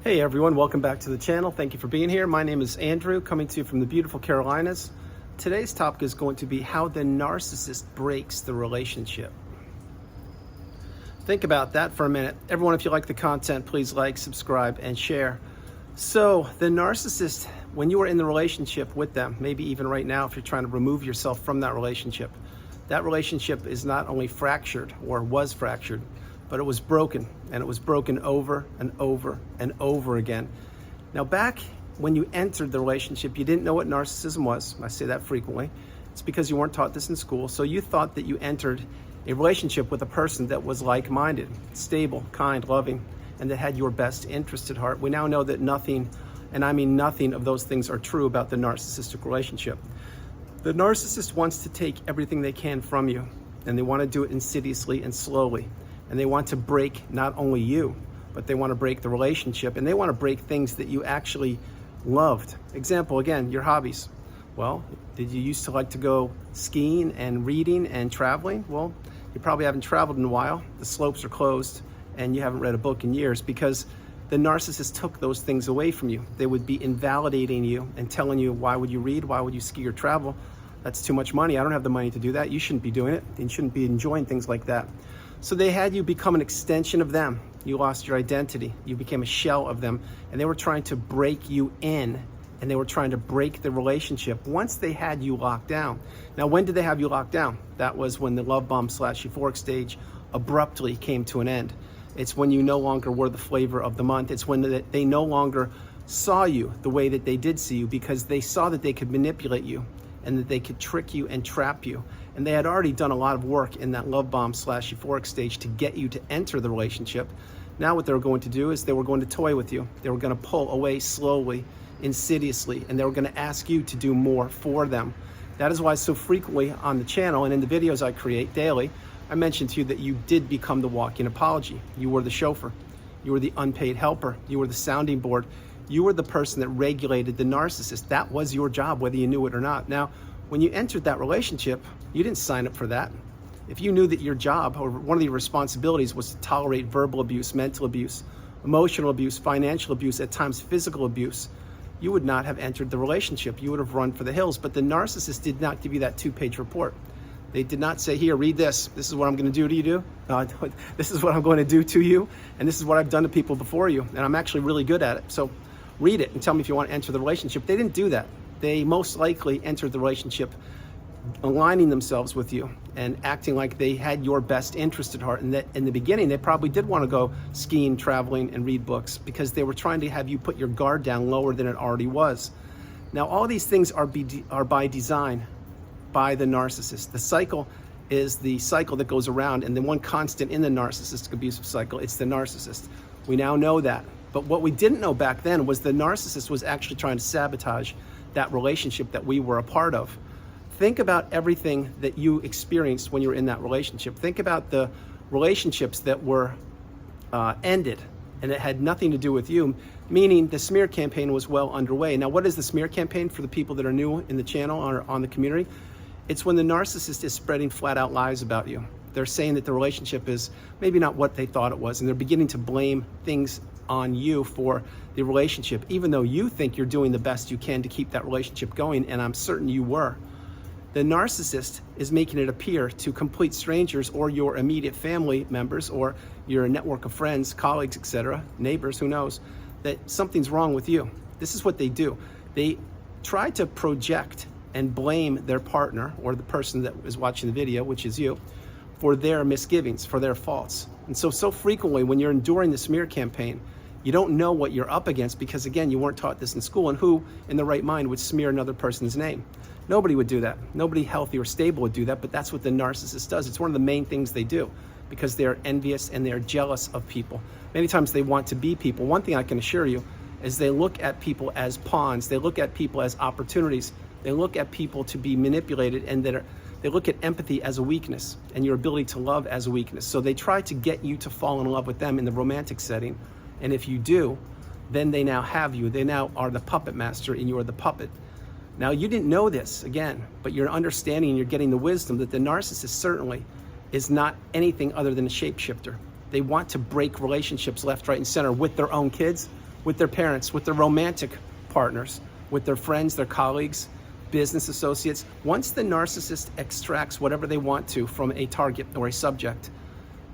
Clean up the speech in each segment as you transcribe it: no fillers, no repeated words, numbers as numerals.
Hey everyone, welcome back to the channel. Thank you for being here. My name is Andrew, coming to you from the beautiful Carolinas. Today's topic is going to be how the narcissist breaks the relationship. Think about that for a minute. Everyone, if you like the content, please like, subscribe, and share. So the narcissist, when you are in the relationship with them, maybe even right now if you're trying to remove yourself from that relationship is not only fractured or was fractured, but it was broken, and it was broken over and over and over again. Now, back when you entered the relationship, you didn't know what narcissism was. I say that frequently. It's because you weren't taught this in school. So you thought that you entered a relationship with a person that was like-minded, stable, kind, loving, and that had your best interest at heart. We now know that nothing, and I mean nothing, of those things are true about the narcissistic relationship. The narcissist wants to take everything they can from you, and they want to do it insidiously and slowly. And they want to break not only you, but they want to break the relationship, and they want to break things that you actually loved. Example, again, your hobbies. Well, did you used to like to go skiing and reading and traveling? Well, you probably haven't traveled in a while. The slopes are closed and you haven't read a book in years because the narcissist took those things away from you. They would be invalidating you and telling you, why would you read? Why would you ski or travel? That's too much money. I don't have the money to do that. You shouldn't be doing it. You shouldn't be enjoying things like that. So they had you become an extension of them. You lost your identity. You became a shell of them. And they were trying to break you in, and they were trying to break the relationship once they had you locked down. Now, when did they have you locked down? That was when the love bomb / euphoric stage abruptly came to an end. It's when you no longer were the flavor of the month. It's when they no longer saw you the way that they did see you, because they saw that they could manipulate you and that they could trick you and trap you. And they had already done a lot of work in that love bomb / euphoric stage to get you to enter the relationship. Now what they were going to do is they were going to toy with you. They were going to pull away slowly, insidiously, and they were going to ask you to do more for them. That is why so frequently on the channel and in the videos I create daily, I mentioned to you that you did become the walking apology. You were the chauffeur. You were the unpaid helper. You were the sounding board. You were the person that regulated the narcissist. That was your job, whether you knew it or not. Now, when you entered that relationship, you didn't sign up for that. If you knew that your job or one of your responsibilities was to tolerate verbal abuse, mental abuse, emotional abuse, financial abuse, at times physical abuse, you would not have entered the relationship. You would have run for the hills. But the narcissist did not give you that 2-page report. They did not say, here, read this. This is what I'm going to do to you. This is what I'm going to do to you. And this is what I've done to people before you. And I'm actually really good at it. So read it and tell me if you want to enter the relationship. They didn't do that. They most likely entered the relationship aligning themselves with you and acting like they had your best interest at heart. And that in the beginning, they probably did want to go skiing, traveling, and read books because they were trying to have you put your guard down lower than it already was. Now, all these things are by design by the narcissist. The cycle is the cycle that goes around, and the one constant in the narcissistic abusive cycle, it's the narcissist. We now know that. But what we didn't know back then was the narcissist was actually trying to sabotage that relationship that we were a part of. Think about everything that you experienced when you were in that relationship. Think about the relationships that were ended and it had nothing to do with you, meaning the smear campaign was well underway. Now, what is the smear campaign for the people that are new in the channel or on the community? It's when the narcissist is spreading flat out lies about you. They're saying that the relationship is maybe not what they thought it was, and they're beginning to blame things on you for the relationship, even though you think you're doing the best you can to keep that relationship going, and I'm certain you were. The narcissist is making it appear to complete strangers or your immediate family members or your network of friends, colleagues, etc., neighbors, who knows, that something's wrong with you. This is what they do. They try to project and blame their partner or the person that is watching the video, which is you, for their misgivings, for their faults. And so frequently when you're enduring the smear campaign, you don't know what you're up against because, again, you weren't taught this in school. And who in the right mind would smear another person's name? Nobody would do that. Nobody healthy or stable would do that, but that's what the narcissist does. It's one of the main things they do because they're envious and they're jealous of people. Many times they want to be people. One thing I can assure you is they look at people as pawns. They look at people as opportunities. They look at people to be manipulated, and they look at empathy as a weakness and your ability to love as a weakness. So they try to get you to fall in love with them in the romantic setting. And if you do, then they now have you. They now are the puppet master and you are the puppet. Now, you didn't know this, again, but you're understanding and you're getting the wisdom that the narcissist certainly is not anything other than a shapeshifter. They want to break relationships left, right, and center with their own kids, with their parents, with their romantic partners, with their friends, their colleagues, business associates. Once the narcissist extracts whatever they want to from a target or a subject,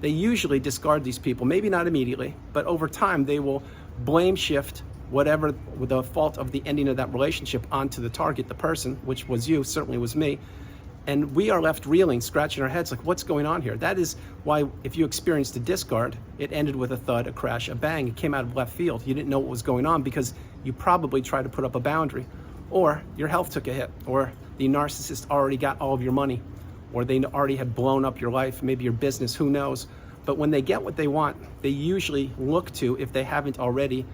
they usually discard these people. Maybe not immediately, but over time they will blame shift whatever the fault of the ending of that relationship onto the target, the person, which was you, certainly was me. And we are left reeling, scratching our heads like, what's going on here? That is why if you experienced a discard, it ended with a thud, a crash, a bang. It came out of left field. You didn't know what was going on because you probably tried to put up a boundary, or your health took a hit, or the narcissist already got all of your money, or they already had blown up your life, maybe your business, who knows. But when they get what they want, they usually look to, if they haven't already,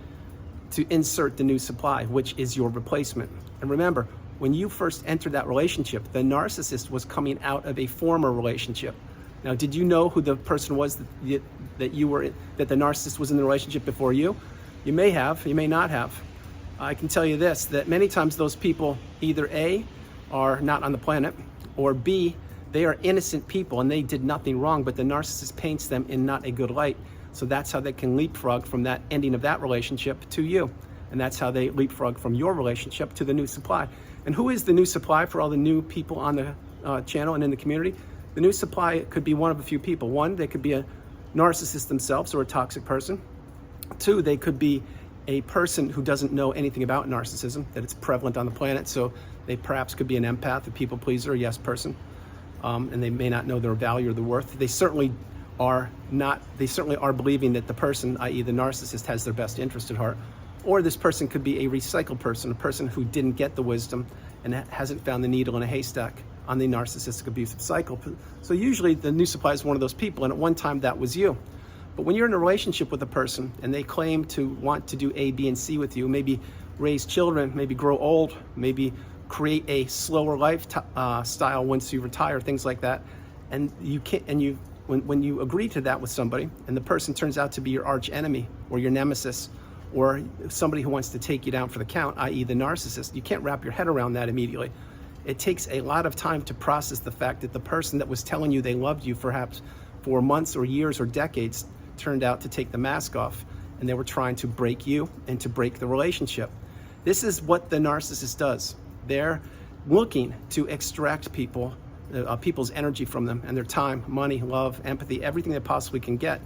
to insert the new supply, which is your replacement. And remember, when you first entered that relationship, the narcissist was coming out of a former relationship. Now, did you know who the person was that the narcissist was in the relationship before you? You may have, you may not have. I can tell you this, that many times those people either A, are not on the planet, or B, they are innocent people and they did nothing wrong, but the narcissist paints them in not a good light. So that's how they can leapfrog from that ending of that relationship to you. And that's how they leapfrog from your relationship to the new supply. And who is the new supply for all the new people on the channel and in the community? The new supply could be one of a few people. One, they could be a narcissist themselves or a toxic person. Two, they could be a person who doesn't know anything about narcissism, that it's prevalent on the planet. So they perhaps could be an empath, a people pleaser, a yes person. And they may not know their value or their worth. They certainly are believing that the person, i.e. the narcissist, has their best interest at heart. Or this person could be a recycled person, a person who didn't get the wisdom and hasn't found the needle in a haystack on the narcissistic abusive cycle. So usually the new supply is one of those people, and at one time that was you. But when you're in a relationship with a person and they claim to want to do A, B, and C with you, maybe raise children, maybe grow old, maybe create a slower lifestyle once you retire, things like that, and when you agree to that with somebody and the person turns out to be your arch enemy or your nemesis or somebody who wants to take you down for the count, i.e. the narcissist, you can't wrap your head around that immediately. It takes a lot of time to process the fact that the person that was telling you they loved you perhaps for months or years or decades turned out to take the mask off, and they were trying to break you and to break the relationship. This is what the narcissist does. They're looking to extract people's energy from them and their time, money, love, empathy, everything they possibly can get.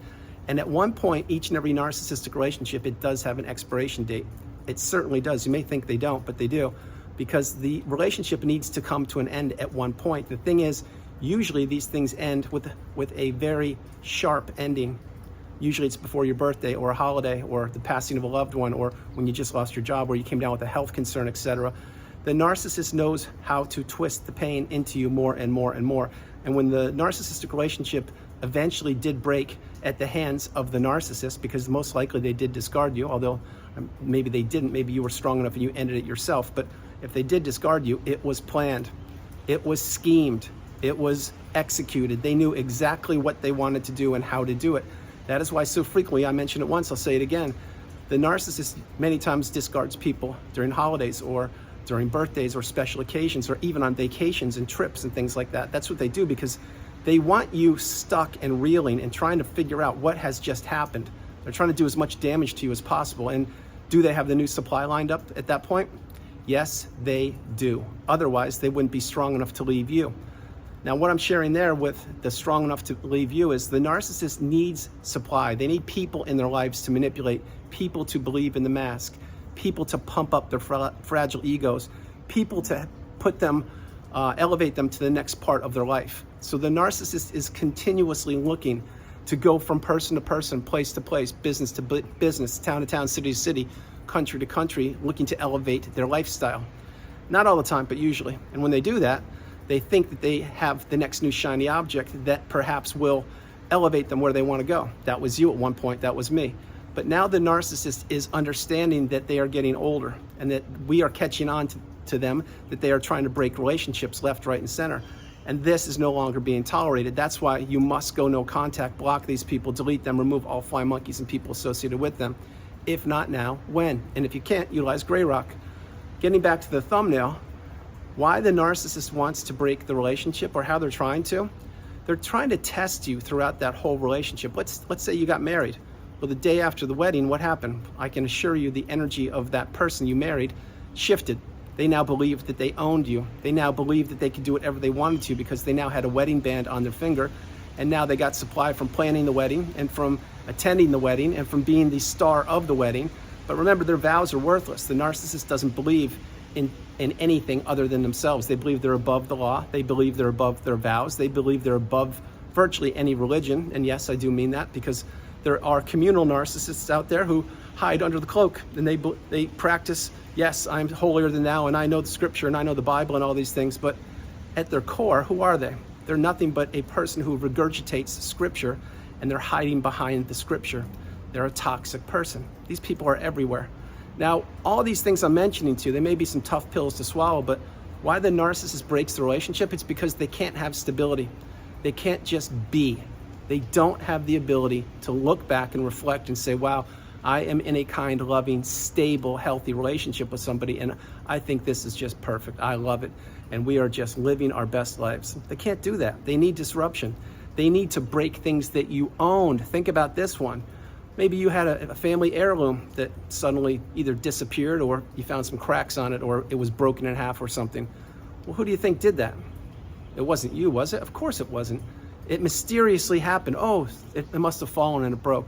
And at one point, each and every narcissistic relationship, it does have an expiration date. It certainly does. You may think they don't, but they do, because the relationship needs to come to an end at one point. The thing is, usually these things end with a very sharp ending. Usually it's before your birthday or a holiday or the passing of a loved one or when you just lost your job or you came down with a health concern, etc. The narcissist knows how to twist the pain into you more and more and more. And when the narcissistic relationship eventually did break at the hands of the narcissist, because most likely they did discard you, although maybe they didn't, maybe you were strong enough and you ended it yourself. But if they did discard you, it was planned, it was schemed, it was executed. They knew exactly what they wanted to do and how to do it. That is why so frequently, I mentioned it once, I'll say it again, the narcissist many times discards people during holidays or during birthdays or special occasions or even on vacations and trips and things like that. That's what they do because they want you stuck and reeling and trying to figure out what has just happened. They're trying to do as much damage to you as possible. And do they have the new supply lined up at that point? Yes, they do. Otherwise, they wouldn't be strong enough to leave you. Now, what I'm sharing there with the strong enough to leave you is the narcissist needs supply. They need people in their lives to manipulate, people to believe in the mask, people to pump up their fragile egos, people to put them, elevate them to the next part of their life. So the narcissist is continuously looking to go from person to person, place to place, business to business, town to town, city to city, country to country, looking to elevate their lifestyle. Not all the time, but usually. And when they do that, they think that they have the next new shiny object that perhaps will elevate them where they want to go. That was you at one point, that was me. But now the narcissist is understanding that they are getting older and that we are catching on to them, that they are trying to break relationships left, right, and center. And this is no longer being tolerated. That's why you must go no contact, block these people, delete them, remove all fly monkeys and people associated with them. If not now, when? And if you can't, utilize Grey Rock. Getting back to the thumbnail, why the narcissist wants to break the relationship or how they're trying to? They're trying to test you throughout that whole relationship. Let's say you got married. Well, the day after the wedding, what happened? I can assure you the energy of that person you married shifted. They now believed that they owned you. They now believed that they could do whatever they wanted to because they now had a wedding band on their finger. And now they got supply from planning the wedding and from attending the wedding and from being the star of the wedding. But remember, their vows are worthless. The narcissist doesn't believe in anything other than themselves. They believe they're above the law. They believe they're above their vows. They believe they're above virtually any religion. And yes, I do mean that, because there are communal narcissists out there who hide under the cloak, and they practice, yes, I'm holier than thou, and I know the scripture, and I know the Bible, and all these things, but at their core, who are they? They're nothing but a person who regurgitates scripture, and they're hiding behind the scripture. They're a toxic person. These people are everywhere. Now, all these things I'm mentioning to you, they may be some tough pills to swallow, but why the narcissist breaks the relationship? It's because they can't have stability. They can't just be. They don't have the ability to look back and reflect and say, wow, I am in a kind, loving, stable, healthy relationship with somebody, and I think this is just perfect. I love it, and we are just living our best lives. They can't do that. They need disruption. They need to break things that you owned. Think about this one. Maybe you had a family heirloom that suddenly either disappeared, or you found some cracks on it, or it was broken in half or something. Well, who do you think did that? It wasn't you, was it? Of course it wasn't. It mysteriously happened. Oh, it must have fallen and it broke.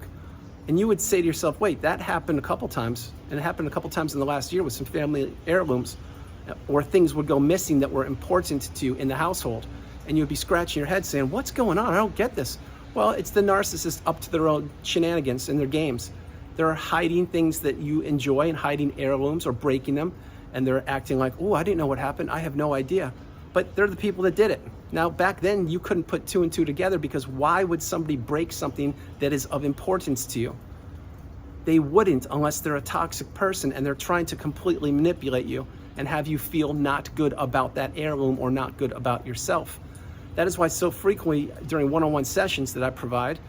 And you would say to yourself, wait, that happened a couple times, and it happened a couple times in the last year with some family heirlooms, or things would go missing that were important to you in the household. And you'd be scratching your head saying, what's going on? I don't get this. Well, it's the narcissist up to their own shenanigans and their games. They're hiding things that you enjoy and hiding heirlooms or breaking them, and they're acting like, oh, I didn't know what happened. I have no idea. But they're the people that did it. Now, back then, you couldn't put two and two together, because why would somebody break something that is of importance to you? They wouldn't, unless they're a toxic person and they're trying to completely manipulate you and have you feel not good about that heirloom or not good about yourself. That is why so frequently during one-on-one sessions that I provide,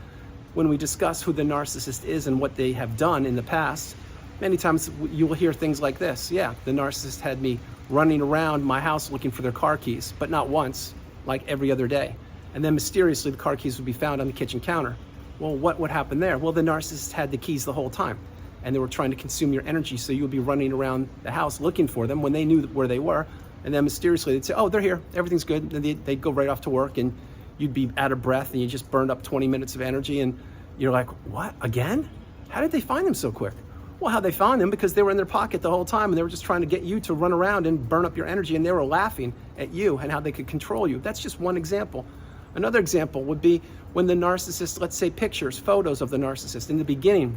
when we discuss who the narcissist is and what they have done in the past, many times you will hear things like this. Yeah, the narcissist had me running around my house looking for their car keys, but not once, like every other day. And then mysteriously the car keys would be found on the kitchen counter. Well, what would happen there? Well, the narcissist had the keys the whole time, and they were trying to consume your energy, so you would be running around the house looking for them when they knew where they were. And then mysteriously they'd say, oh, they're here, everything's good. And they'd go right off to work, and you'd be out of breath, and you just burned up 20 minutes of energy, and you're like, what, again? How did they find them so quick? Well, how they found them, because they were in their pocket the whole time, and they were just trying to get you to run around and burn up your energy, and they were laughing at you and how they could control you. That's just one example. Another example would be when the narcissist, let's say pictures, photos of the narcissist. In the beginning,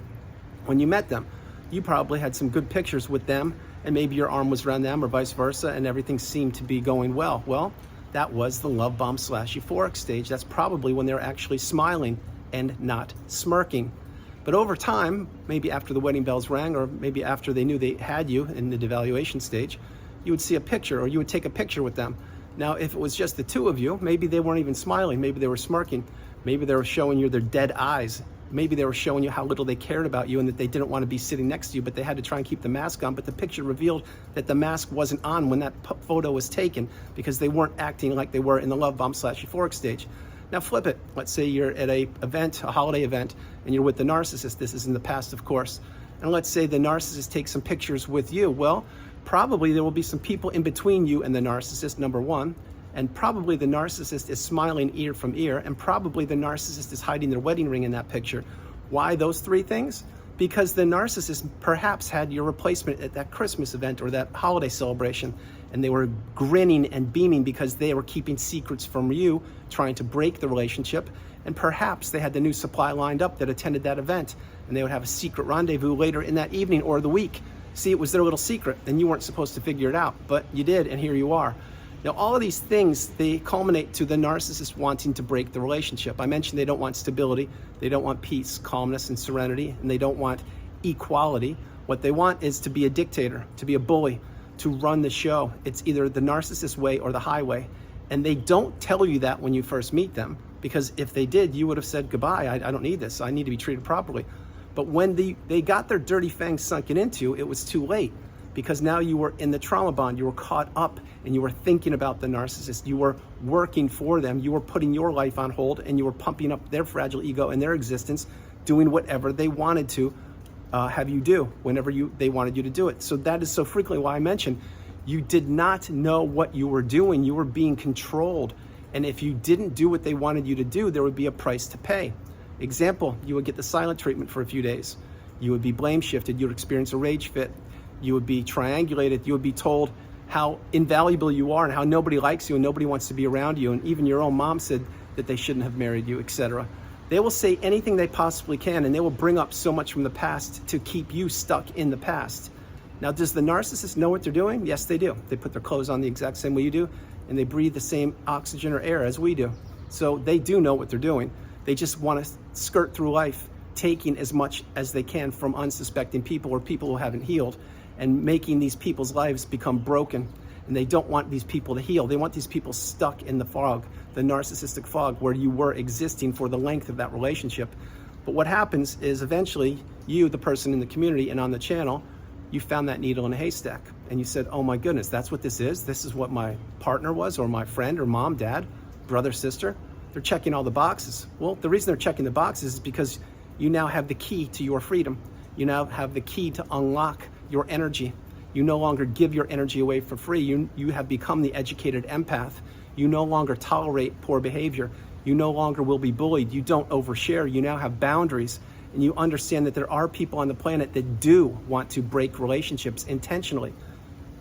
when you met them, you probably had some good pictures with them, and maybe your arm was around them or vice versa, and everything seemed to be going well. Well, that was the love bomb / euphoric stage. That's probably when they're actually smiling and not smirking. But over time, maybe after the wedding bells rang, or maybe after they knew they had you in the devaluation stage, you would see a picture, or you would take a picture with them. Now, if it was just the two of you, maybe they weren't even smiling. Maybe they were smirking. Maybe they were showing you their dead eyes. Maybe they were showing you how little they cared about you and that they didn't want to be sitting next to you, but they had to try and keep the mask on. But the picture revealed that the mask wasn't on when that photo was taken, because they weren't acting like they were in the love bomb / euphoric stage. Now flip it. Let's say you're at a holiday event, and you're with the narcissist. This is in the past, of course. And let's say the narcissist takes some pictures with you. Well, probably there will be some people in between you and the narcissist, number one. And probably the narcissist is smiling ear from ear, and probably the narcissist is hiding their wedding ring in that picture. Why those three things? Because the narcissist perhaps had your replacement at that Christmas event or that holiday celebration, and they were grinning and beaming because they were keeping secrets from you, trying to break the relationship. And perhaps they had the new supply lined up that attended that event, and they would have a secret rendezvous later in that evening or the week. See, it was their little secret, and you weren't supposed to figure it out, but you did, and here you are. Now, all of these things, they culminate to the narcissist wanting to break the relationship. I mentioned they don't want stability, they don't want peace, calmness, and serenity, and they don't want equality. What they want is to be a dictator, to be a bully, to run the show. It's either the narcissist way or the highway. And they don't tell you that when you first meet them, because if they did, you would have said, goodbye, I don't need this, I need to be treated properly. But when they got their dirty fangs sunken into, it was too late. Because now you were in the trauma bond, you were caught up, and you were thinking about the narcissist, you were working for them, you were putting your life on hold, and you were pumping up their fragile ego and their existence doing whatever they wanted to have you do whenever they wanted you to do it. So that is so frequently why I mentioned you did not know what you were doing. You were being controlled. And if you didn't do what they wanted you to do, there would be a price to pay. Example, you would get the silent treatment for a few days. You would be blame shifted. You would experience a rage fit. You would be triangulated. You would be told how invaluable you are and how nobody likes you and nobody wants to be around you. And even your own mom said that they shouldn't have married you, etc. They will say anything they possibly can, and they will bring up so much from the past to keep you stuck in the past. Now, does the narcissist know what they're doing? Yes, they do. They put their clothes on the exact same way you do, and they breathe the same oxygen or air as we do. So they do know what they're doing. They just want to skirt through life, taking as much as they can from unsuspecting people or people who haven't healed, and making these people's lives become broken. And they don't want these people to heal. They want these people stuck in the fog, the narcissistic fog, where you were existing for the length of that relationship. But what happens is eventually you, the person in the community and on the channel, you found that needle in a haystack and you said, oh my goodness, that's what this is? This is what my partner was, or my friend, or mom, dad, brother, sister. They're checking all the boxes. Well, the reason they're checking the boxes is because you now have the key to your freedom. You now have the key to unlock your energy. You no longer give your energy away for free. You have become the educated empath. You no longer tolerate poor behavior. You no longer will be bullied. You don't overshare. You now have boundaries. And you understand that there are people on the planet that do want to break relationships intentionally.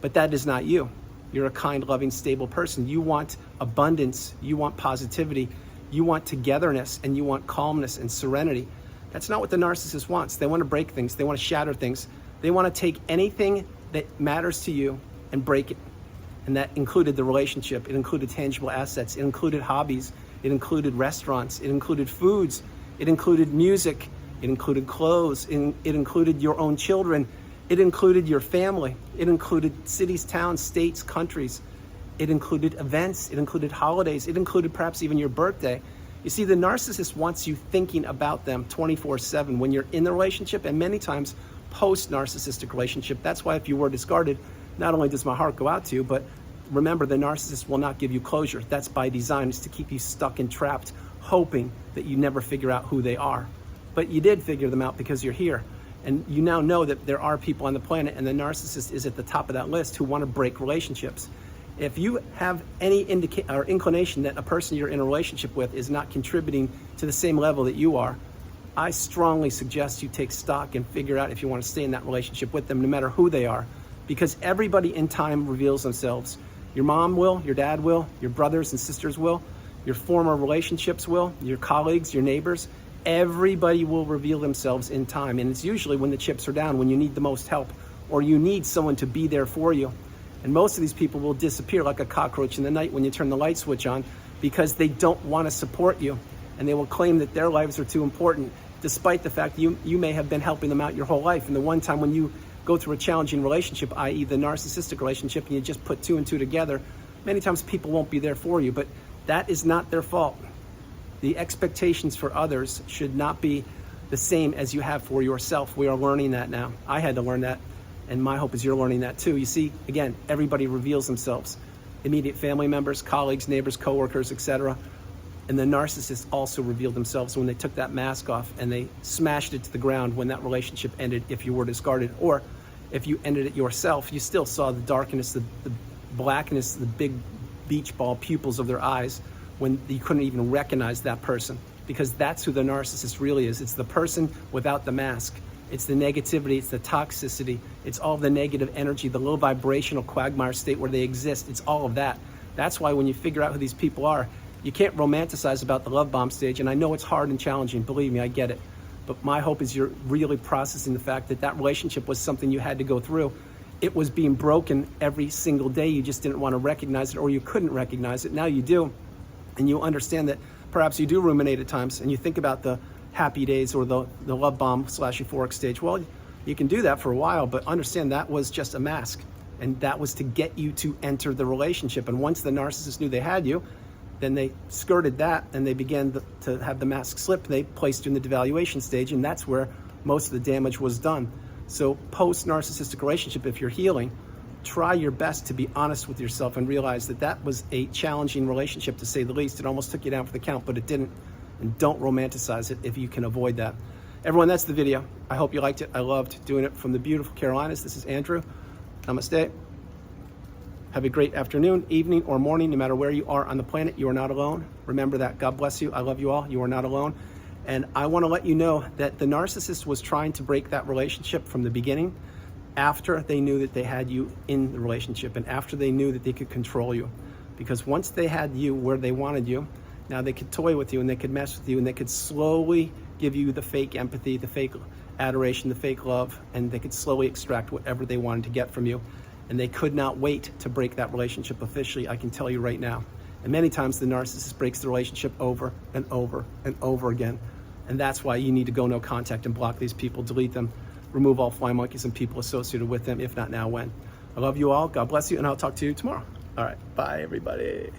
But that is not you. You're a kind, loving, stable person. You want abundance. You want positivity. You want togetherness, and you want calmness and serenity. That's not what the narcissist wants. They want to break things. They want to shatter things. They want to take anything that matters to you and break it. And that included the relationship. It included tangible assets. It included hobbies. It included restaurants. It included foods. It included music. It included clothes. It included your own children. It included your family. It included cities, towns, states, countries. It included events. It included holidays. It included perhaps even your birthday. You see, the narcissist wants you thinking about them 24/7 when you're in the relationship, and many times post-narcissistic relationship. That's why if you were discarded, not only does my heart go out to you, but remember, the narcissist will not give you closure. That's by design, is to keep you stuck and trapped, hoping that you never figure out who they are. But you did figure them out because you're here. And you now know that there are people on the planet, and the narcissist is at the top of that list, who want to break relationships. If you have any inclination that a person you're in a relationship with is not contributing to the same level that you are, I strongly suggest you take stock and figure out if you want to stay in that relationship with them, no matter who they are. Because everybody in time reveals themselves. Your mom will, your dad will, your brothers and sisters will, your former relationships will, your colleagues, your neighbors. Everybody will reveal themselves in time. And it's usually when the chips are down, when you need the most help, or you need someone to be there for you. And most of these people will disappear like a cockroach in the night when you turn the light switch on, because they don't want to support you. And they will claim that their lives are too important, despite the fact you may have been helping them out your whole life. And the one time when you go through a challenging relationship, i.e. the narcissistic relationship, and you just put two and two together, many times people won't be there for you, but that is not their fault. The expectations for others should not be the same as you have for yourself. We are learning that now. I had to learn that, and my hope is you're learning that too. You see, again, everybody reveals themselves. Immediate family members, colleagues, neighbors, coworkers, etc. And the narcissists also revealed themselves when they took that mask off and they smashed it to the ground when that relationship ended, if you were discarded. Or if you ended it yourself, you still saw the darkness, the blackness, the big beach ball pupils of their eyes when you couldn't even recognize that person. Because that's who the narcissist really is. It's the person without the mask. It's the negativity, it's the toxicity, it's all the negative energy, the low vibrational quagmire state where they exist. It's all of that. That's why when you figure out who these people are, you can't romanticize about the love bomb stage. And I know it's hard and challenging, believe me, I get it. But my hope is you're really processing the fact that that relationship was something you had to go through. It was being broken every single day. You just didn't want to recognize it, or you couldn't recognize it. Now you do. And you understand that perhaps you do ruminate at times, and you think about the happy days or the love bomb / euphoric stage. Well, you can do that for a while, but understand that was just a mask. And that was to get you to enter the relationship. And once the narcissist knew they had you, then they skirted that and they began to have the mask slip. They placed you in the devaluation stage, and that's where most of the damage was done. So post-narcissistic relationship, if you're healing, try your best to be honest with yourself and realize that that was a challenging relationship, to say the least. It almost took you down for the count, but it didn't. And don't romanticize it if you can avoid that. Everyone, that's the video. I hope you liked it. I loved doing it from the beautiful Carolinas. This is Andrew. Namaste. Have a great afternoon, evening, or morning, no matter where you are on the planet. You are not alone. Remember that. God bless you. I love you all. You are not alone. And I want to let you know that the narcissist was trying to break that relationship from the beginning, after they knew that they had you in the relationship and after they knew that they could control you. Because once they had you where they wanted you, now they could toy with you and they could mess with you and they could slowly give you the fake empathy, the fake adoration, the fake love, and they could slowly extract whatever they wanted to get from you. And they could not wait to break that relationship officially, I can tell you right now. And many times the narcissist breaks the relationship over and over and over again. And that's why you need to go no contact and block these people, delete them, remove all fly monkeys and people associated with them, if not now, when. I love you all. God bless you, and I'll talk to you tomorrow. All right, bye, everybody.